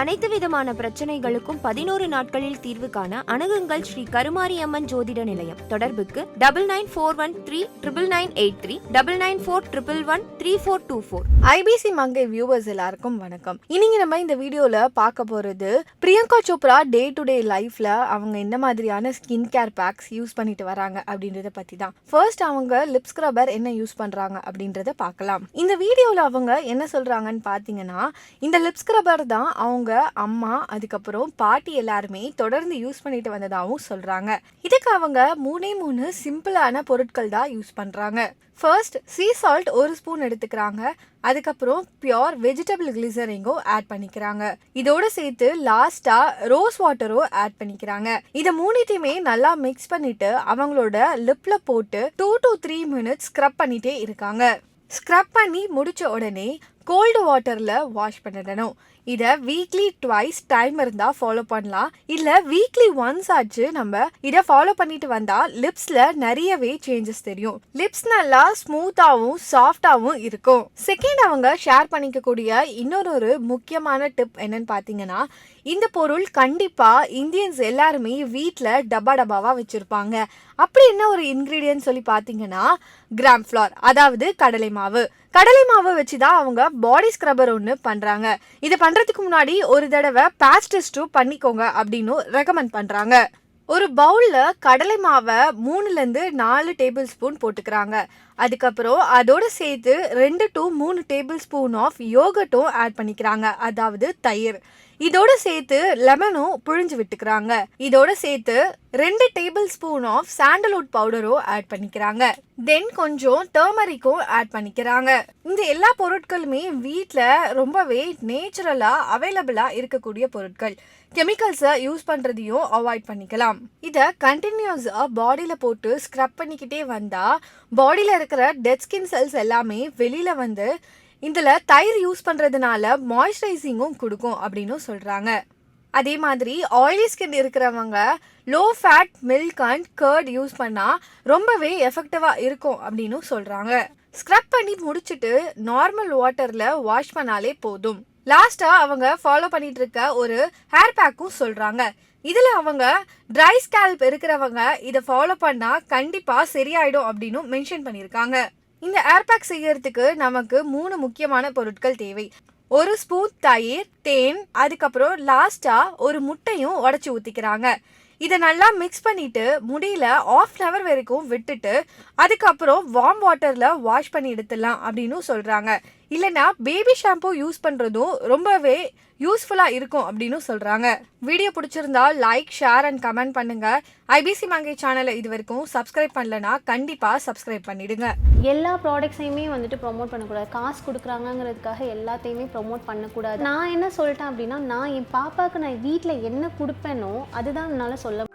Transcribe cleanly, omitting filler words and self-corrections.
அனைத்து விதமான பிரச்சனைகளுக்கும் 11 நாட்களில் தீர்வு காண அணுகுங்கள் ஸ்ரீ கருமாரி அம்மன் ஜோதிட நிலையம். தொடர்புக்கு 99413998 9941113424. ஐபிசி மங்கை வியூவர்ஸ் எல்லாருக்கும் வணக்கம். இன்னைக்கு நம்ம இந்த வீடியோல பார்க்க போறது Priyanka Chopra day to day லைஃப்ல அவங்க என்ன மாதிரியான ஸ்கின் கேர் பேக்ஸ் யூஸ் பண்ணிட்டு வராங்க அப்படின்றத பத்தி தான். ஃபர்ஸ்ட் அவங்க லிப் ஸ்க்ரப்பர் என்ன யூஸ் பண்றாங்க அப்படின்றத பார்க்கலாம். இந்த வீடியோல அவங்க என்ன சொல்றாங்கன்னு பாத்தீங்கன்னா, இந்த லிப் ஸ்க்ரப்பர் தான் அவங்க அம்மா அதுக்கப்புறம் பாட்டி எல்லாருமே தொடர்ந்து யூஸ் பண்ணிட்டு வந்ததாகவும் சொல்றாங்க. இதுக்கு அவங்க மூணு சிம்பிளான பொருட்கள் தான் யூஸ் பண்றாங்க. ஃபர்ஸ்ட் சீ சால்ட் 1 ஸ்பூன் எடுத்துக்கிறாங்க. அதுக்கப்புறம் பியோர் வெஜிடபிள் கிளிசரிங்கோ ஆட் பண்ணிக்கிறாங்க. இதோட சேர்த்து லாஸ்டா ரோஸ் வாட்டரோ ஆட் பண்ணிக்கிறாங்க. இதை மூணுத்தையுமே நல்லா மிக்ஸ் பண்ணிட்டு அவங்களோட லிப்ல போட்டு 2 to 3 மினிட்ஸ் ஸ்க்ரப் பண்ணிட்டே இருக்காங்க. ஸ்க்ரப் பண்ணி முடிச்ச உடனே கோல்டு வாட்டர்ல வாஷ் பண்ணிடணும். இதை வீக்லி ட்வைஸ் டைம் இருந்தா ஃபாலோ பண்ணலாம். இல்ல வீக்லி ஒன்ஸ் ஆச்சு நம்ம இதை ஃபாலோ பண்ணிட்டு வந்தா லிப்ஸ்ல நிறையவே சேஞ்சஸ் தெரியும். லிப்ஸ் நல்லா ஸ்மூத்தாவும் சாஃப்டாவும் இருக்கும். செகண்ட் அவங்க ஷேர் பண்ணிக்கக்கூடிய இன்னொரு முக்கியமான டிப் என்னன்னு பாத்தீங்கன்னா, இந்த பொருள் கண்டிப்பா இந்தியன்ஸ் எல்லாருமே வீட்ல டப்பாவா வச்சிருப்பாங்க. அப்படி என்ன ஒரு இன்கிரீடியன்ட் சொல்லி பாத்தீங்கன்னா, கிராம் ஃப்ளார், அதாவது கடலை மாவு. கடலை மாவு வச்சுதான் அவங்க பாடி ஸ்க்ரப்பர் ஒன்று பண்றாங்க. இதை பண்றதுக்கு முன்னாடி ஒரு தடவை பேட்ச் டெஸ்ட்டும் பண்ணிக்கோங்க அப்படின்னு ரெக்கமெண்ட் பண்றாங்க. ஒரு பவுல்ல கடலை மாவை 3 to 4 டேபிள் ஸ்பூன் போட்டுக்கிறாங்க. அதுக்கப்புறம் அதோட சேர்த்து 2 to 3 டேபிள் ஸ்பூன் ஆஃப் யோகர்ட்டும் ஆட் பண்ணிக்கிறாங்க, அதாவது தயிர். இதோட சேர்த்து லெமனும் புழிஞ்சு விட்டுக்கிறாங்க. இதோட சேர்த்து 2 டேபிள் ஸ்பூன் ஆஃப் சாண்டல்வுட் பவுடரும் ஆட் பண்ணிக்கிறாங்க. தென் கொஞ்சம் டர்மரிக்கும் ஆட் பண்ணிக்கிறாங்க. இந்த எல்லா பொருட்களுமே வீட்டில் ரொம்பவே நேச்சுரலா அவைலபிளா இருக்கக்கூடிய பொருட்கள். கெமிக்கல்ஸை யூஸ் பண்றதையும் அவாய்ட் பண்ணிக்கலாம். இதை கண்டினியூஸா பாடியில போட்டு ஸ்க்ரப் பண்ணிக்கிட்டே வந்தா பாடியில இருக்கிற டெட் ஸ்கின் செல்ஸ் எல்லாமே வெளியில வந்து இதுல தயிர் யூஸ் பண்றதுனால மாய்ஸ்சரைசிங்கும் கொடுக்கும் அப்படின்னு சொல்றாங்க. அதே மாதிரி ஆயிலி ஸ்கின் இருக்கிறவங்க low fat milk and curd use பண்ணா ரொம்பவே எஃபெக்டிவா இருக்கும் அப்படின்னு சொல்றாங்க. ஸ்க்ரப் பண்ணி முடிச்சுட்டு நார்மல் வாட்டர்ல வாஷ் பண்ணாலே போதும். லாஸ்டா அவங்க ஃபாலோ பண்ணிட்டு இருக்க ஒரு ஹேர் பேக்கும் சொல்றாங்க. இதுல அவங்க ட்ரை ஸ்கேல்ப் இருக்கிறவங்க இதை ஃபாலோ பண்ணா கண்டிப்பா சரியாயிடும் அப்படின்னு மென்ஷன் பண்ணியிருக்காங்க. இந்த ஹேர் பேக் செய்யறதுக்கு நமக்கு 3 முக்கியமான பொருட்கள் தேவை. 1 ஸ்பூன் தயிர், தேன், அதுக்கப்புறம் லாஸ்டா ஒரு முட்டையும் உடைச்சு ஊத்திக்கிறாங்க. இதை நல்லா மிக்ஸ் பண்ணிட்டு முடியல 1/2 hour வரைக்கும் விட்டுட்டு அதுக்கப்புறம் வார்ம் வாட்டர்ல வாஷ் பண்ணி எடுத்துடலாம் அப்படின்னு சொல்றாங்க. இல்லைன்னா பேபி ஷாம்பு யூஸ் பண்றதும் ரொம்பவே யூஸ்ஃபுல்லா இருக்கும் அப்படின்னு சொல்றாங்க. வீடியோ பிடிச்சிருந்தா லைக், ஷேர் அண்ட் கமெண்ட் பண்ணுங்க. ஐபிசி மங்கை சேனலை இது வரைக்கும் சப்ஸ்கிரைப் பண்ணலனா கண்டிப்பா சப்ஸ்கிரைப் பண்ணிடுங்க. எல்லா ப்ராடக்ட்ஸையுமே ப்ரொமோட் பண்ணக்கூடாது. காசு கொடுக்குறாங்கிறதுக்காக எல்லாத்தையுமே ப்ரொமோட் பண்ணக்கூடாது. நான் என்ன சொல்லிட்டேன் அப்படின்னா, நான் என் பாப்பாவுக்கு நான் வீட்டில் என்ன கொடுப்பேனோ அதுதான் என்னால் சொல்ல